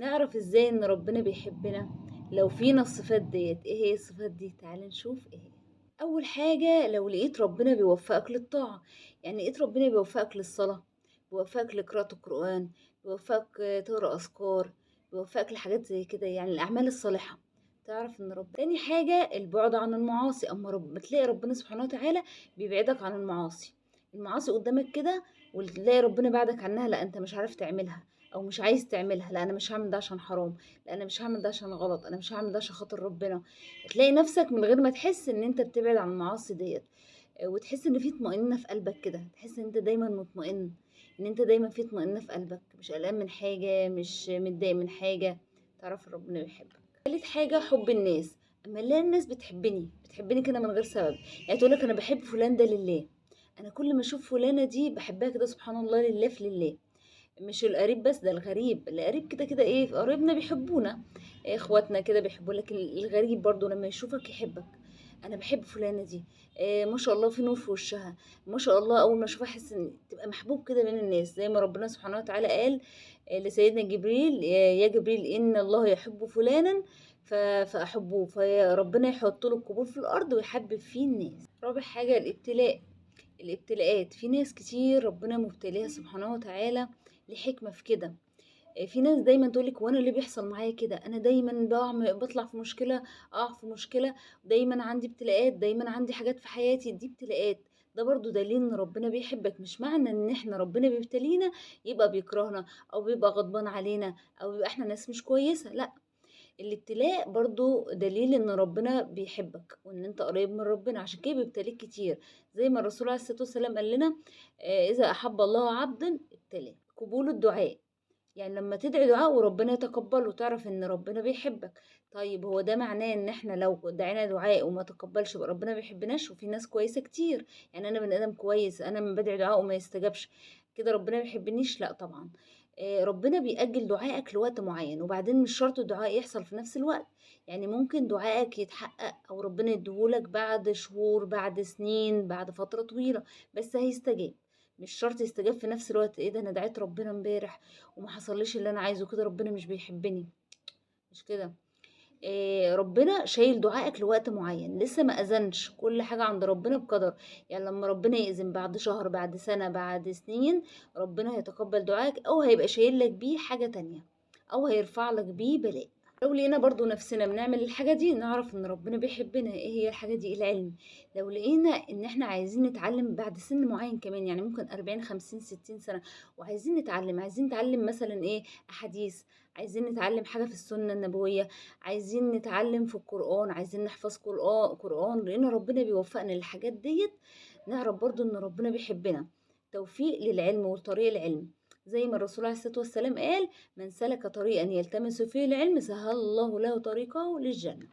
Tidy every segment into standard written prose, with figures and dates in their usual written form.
نعرف ازاي ان ربنا بيحبنا لو فينا الصفات ديت. ايه هي الصفات دي؟ تعال نشوف ايه هي. اول حاجة، لو لقيت ربنا بيوفقك للطاعة. يعني لقيت ربنا بيوفقك للصلاة، بيوفقك لقراءة القرآن، بيوفقك تقرأ اذكار، بيوفقك لحاجات زي كده، يعني الاعمال الصالحة. تعرف ان ربنا. تاني حاجة، البعد عن المعاصي. اما بتلاقي ربنا سبحانه وتعالى بيبعدك عن المعاصي. المعاصي قدامك كده وتلاقي ربنا بعدك عنها، لا انت مش عارف تعملها او مش عايز تعملها. لا انا مش هعمل ده عشان حرام، لا انا مش هعمل ده عشان غلط، انا مش هعمل ده عشان خاطر ربنا. تلاقي نفسك من غير ما تحس ان انت بتبعد عن المعاصي ديت. وتحس ان في طمأنينة في قلبك كده، تحس ان انت دايما مطمئن، ان انت دايما في طمأنينة في قلبك، مش قلقان من حاجة، مش متضايق من حاجة. تعرف ربنا بيحبك. تالت حاجة، حب الناس. اما لا الناس بتحبني كده من غير سبب. يعني تقولك انا بحب فلان ده لله، انا كل ما اشوف فلانة دي بحبها كده، سبحان الله، لله في لله. مش القريب بس، ده الغريب. القريب كده كده ايه، قرايبنا بيحبونا، إيه، اخواتنا كده بيحبوا، لكن الغريب برضو لما يشوفك يحبك. انا بحب فلانة دي، إيه ما شاء الله في نور في وشها، ما شاء الله. اول ما اشوفها احس ان تبقى محبوب كده بين الناس، زي ما ربنا سبحانه وتعالى قال لسيدنا جبريل: يا جبريل ان الله يحب فلانا فاحبوه. فربنا يحط له القبول في الارض ويحبب فيه الناس. رابع حاجة، الابتلاء. الابتلاءات، في ناس كتير ربنا مبتليها سبحانه وتعالى لحكمة في كده. في ناس دايما تقولك وانا اللي بيحصل معايا كده، انا دايما بطلع في مشكلة، اقع في مشكلة، دايما عندي ابتلاءات، دايما عندي حاجات في حياتي دي ابتلاءات. ده برضو دليل ان ربنا بيحبك. مش معنى ان احنا ربنا بيبتلينا يبقى بيكرهنا او بيبقى غضبان علينا او يبقى احنا ناس مش كويسة، لا. الابتلاء برضو دليل ان ربنا بيحبك وان انت قريب من ربنا، عشان كده بيبتليك كتير. زي ما الرسول عليه الصلاة والسلام قال لنا: اذا احب الله عبدا ابتلاه. قبول الدعاء، يعني لما تدعي دعاء وربنا يتقبله، تعرف ان ربنا بيحبك. طيب هو ده معناه ان احنا لو دعينا دعاء وما تقبلش يبقى ربنا ما بيحبناش؟ وفي ناس كويسة كتير. يعني انا بني ادم كويس، انا من بدعي دعاء وما يستجابش كده ربنا ما بيحبنيش؟ لا طبعا. ربنا بيأجل دعائك لوقت معين، وبعدين مش شرط الدعاء يحصل في نفس الوقت. يعني ممكن دعائك يتحقق او ربنا يديهولك بعد شهور، بعد سنين، بعد فترة طويلة، بس هيستجاب. مش شرط يستجاب في نفس الوقت. ايه ده، انا دعيت ربنا امبارح وما حصليش اللي انا عايزه، كده ربنا مش بيحبني؟ مش كده. إيه، ربنا شايل دعائك لوقت معين، لسه ما اذنش. كل حاجة عند ربنا بقدر. يعني لما ربنا يأذن بعد شهر، بعد سنة، بعد سنين، ربنا هيتقبل دعائك او هيبقى شايل لك بيه حاجة تانية، او هيرفع لك بيه بلاء. لو لقينا برضو نفسنا بنعمل الحاجة دي، نعرف ان ربنا بيحبنا. ايه هي الحاجة دي؟ العلم. لو لقينا ان احنا عايزين نتعلم بعد سن معين كمان، يعني ممكن 40 50 60 سنة، وعايزين نتعلم، عايزين نتعلم مثلا ايه، احاديث، عايزين نتعلم حاجة في السنة النبوية، عايزين نتعلم في القرآن، عايزين نحفظ قرآن، لان ربنا بيوفقنا للحاجات ديت. نعرف برضو ان ربنا بيحبنا. توفيق للعلم وطريق العلم. زي ما الرسول عليه الصلاة والسلام قال: من سلك طريقا يلتمس فيه العلم سهل الله له طريقه للجنة.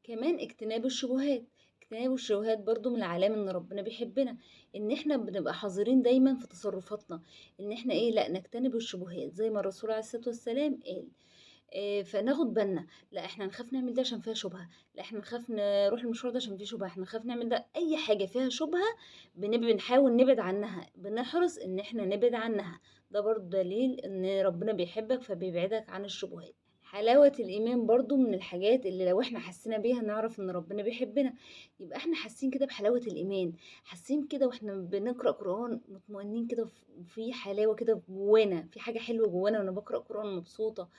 كمان اجتناب الشبهات. اجتناب الشبهات برضو من العلامة ان ربنا بيحبنا، ان احنا بنبقى حذرين دايما في تصرفاتنا، ان احنا ايه، لا نجتنب الشبهات زي ما الرسول عليه الصلاة والسلام قال. إيه، فناخد بالنا. لا احنا نخاف نعمل ده عشان فيها شبهة، لا احنا نخاف نروح المشوار ده عشان فيه شبهة، احنا نخاف نعمل ده. اي حاجة فيها شبهة بنحاول نبعد عنها، بنحرص ان احنا نبعد عنها. ده برضو دليل ان ربنا بيحبك فبيبعدك عن الشبهات. حلاوة الإيمان برضو من الحاجات اللي لو احنا حسينا بيها نعرف ان ربنا بيحبنا. يبقى احنا حاسين كده بحلاوة الإيمان، حاسين كده واحنا بنقرأ قرآن مطمئنين كده، في حلاوة كده جوانا، في حاجة حلوة جوانا وانا بقرأ قرآن مبسوطة.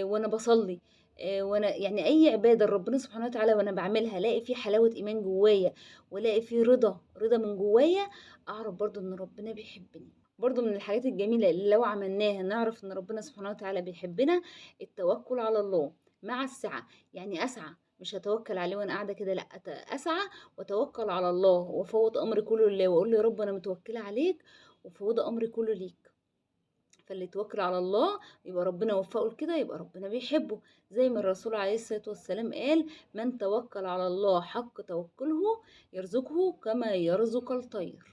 وانا بصلي، وانا يعني اي عباده لربنا سبحانه وتعالى وانا بعملها، الاقي في حلاوه ايمان جوايا، والاقي في رضا من جوايا. اعرف برضو ان ربنا بيحبني. برضو من الحاجات الجميله اللي لو عملناها نعرف ان ربنا سبحانه وتعالى بيحبنا: التوكل على الله مع السعه. يعني اسعى، مش هتوكل عليه وانا قاعده كده، لا، اسعى واتوكل على الله وافوض امري كله لله، واقول له: يا رب انا متوكله عليك وفوض امري كله ليك. فاللي يتوكل على الله يبقى ربنا وفقه لكده، يبقى ربنا بيحبه. زي ما الرسول عليه الصلاة والسلام قال: من توكل على الله حق توكله يرزقه كما يرزق الطير.